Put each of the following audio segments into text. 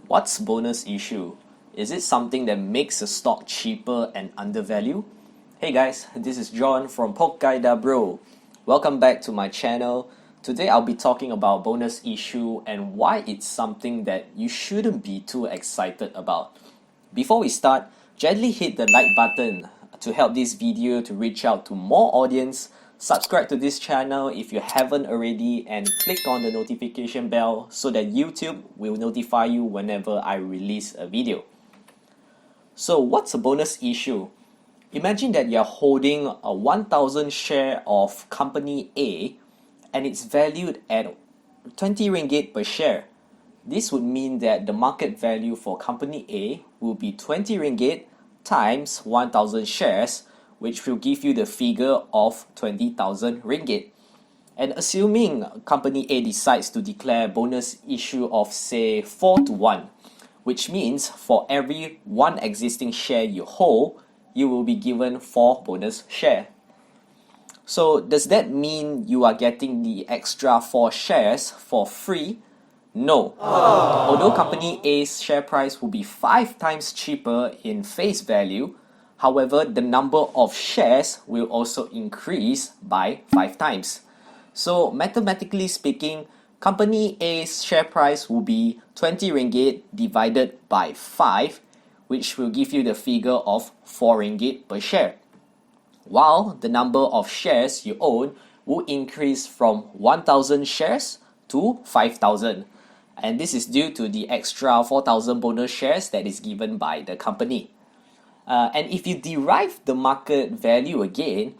What's bonus issue? Is it something that makes a stock cheaper and undervalue? Hey guys, this is John from 𝐒𝐃𝐃 Bro. Welcome back to my channel. Today I'll be talking about bonus issue and why it's something that you shouldn't be too excited about. Before we start, gently hit the like button to help this video to reach out to more audience. Subscribe to this channel if you haven't already and click on the notification bell so that YouTube will notify you whenever I release a video. So what's a bonus issue? Imagine that you're holding a 1,000 share of company A and it's valued at 20 ringgit per share. This would mean that the market value for company A will be 20 ringgit times 1,000 shares, which will give you the figure of 20,000 ringgit. And assuming company A decides to declare bonus issue of say 4:1, which means for every one existing share you hold, you will be given 4 bonus share. So does that mean you are getting the extra 4 shares for free? No. Although company A's share price will be 5 times cheaper in face value, however, the number of shares will also increase by 5 times. So mathematically speaking, company A's share price will be 20 ringgit divided by 5, which will give you the figure of 4 ringgit per share. While the number of shares you own will increase from 1,000 shares to 5,000. And this is due to the extra 4,000 bonus shares that is given by the company. And if you derive the market value again,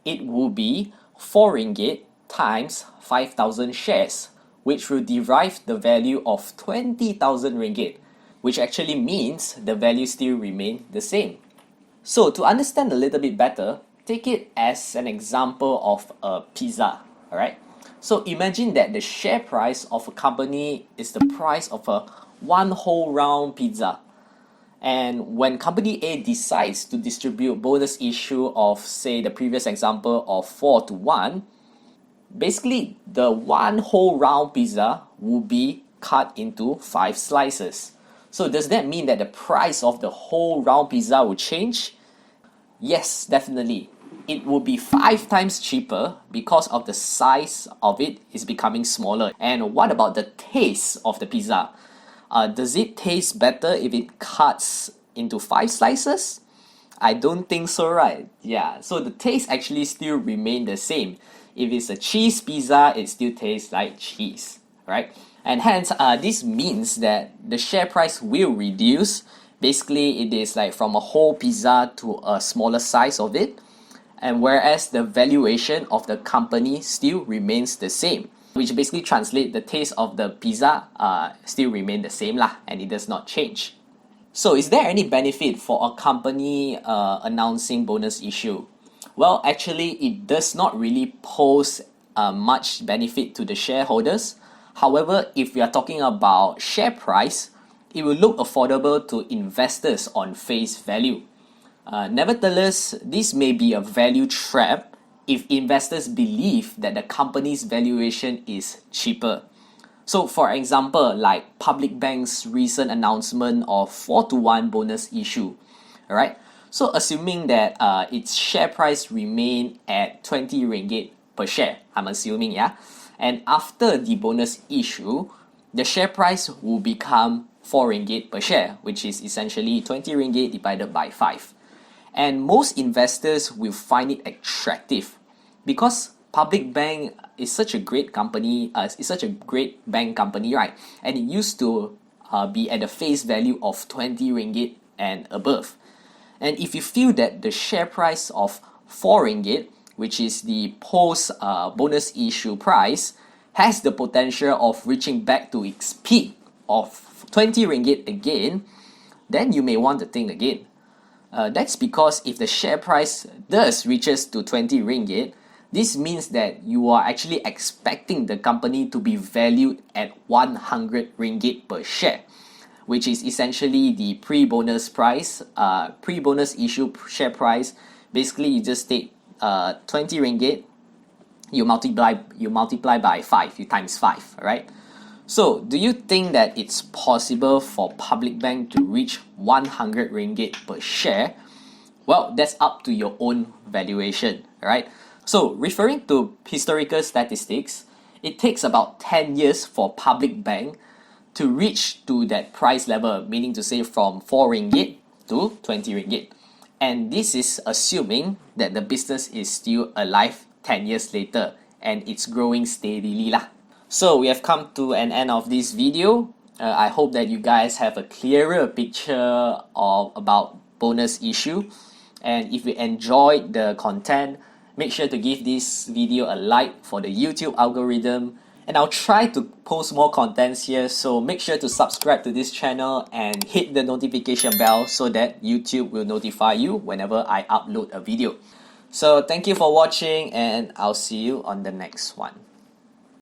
it will be 4 ringgit times 5,000 shares, which will derive the value of 20,000 ringgit, which actually means the value still remain the same. So to understand a little bit better, take it as an example of a pizza, alright? So imagine that the share price of a company is the price of a one whole round pizza. And when company A decides to distribute bonus issue of say the previous example of 4:1, basically the one whole round pizza will be cut into 5 slices. So does that mean that the price of the whole round pizza will change? Yes, definitely. It will be 5 times cheaper because of the size of it is becoming smaller. And what about the taste of the pizza? Does it taste better if it cuts into 5 slices? I don't think so, right? Yeah, so the taste actually still remain the same. If it's a cheese pizza, it still tastes like cheese, right? And hence, this means that the share price will reduce. Basically, it is like from a whole pizza to a smaller size of it. And whereas the valuation of the company still remains the same, which basically translates the taste of the pizza still remain the same lah, and it does not change. So is there any benefit for a company announcing bonus issue? Well, actually it does not really pose much benefit to the shareholders. However, if we are talking about share price, it will look affordable to investors on face value. Nevertheless, this may be a value trap if investors believe that the company's valuation is cheaper. So for example, like Public Bank's recent announcement of 4:1 bonus issue, alright? So assuming that its share price remain at 20 ringgit per share, I'm assuming, yeah? And after the bonus issue, the share price will become 4 ringgit per share, which is essentially 20 ringgit divided by 5. And most investors will find it attractive because Public Bank is such a great company, it's such a great bank company, right? And it used to be at the face value of 20 ringgit and above. And if you feel that the share price of 4 ringgit, which is the post bonus issue price, has the potential of reaching back to its peak of 20 ringgit again, then you may want to think again. That's because if the share price does reaches to 20 ringgit, this means that you are actually expecting the company to be valued at 100 ringgit per share, which is essentially the pre-bonus price, pre-bonus issue share price. Basically, you just take 20 ringgit, you multiply by 5, you times 5, right? So, do you think that it's possible for public bank to reach 100 ringgit per share? Well, that's up to your own valuation, right? So, referring to historical statistics, it takes about 10 years for public bank to reach to that price level, meaning to say from 4 ringgit to 20 ringgit. And this is assuming that the business is still alive 10 years later and it's growing steadily lah. So we have come to an end of this video. I hope that you guys have a clearer picture of about bonus issue. And if you enjoyed the content, make sure to give this video a like for the YouTube algorithm. And I'll try to post more contents here, so make sure to subscribe to this channel and hit the notification bell so that YouTube will notify you whenever I upload a video. So thank you for watching, and I'll see you on the next one.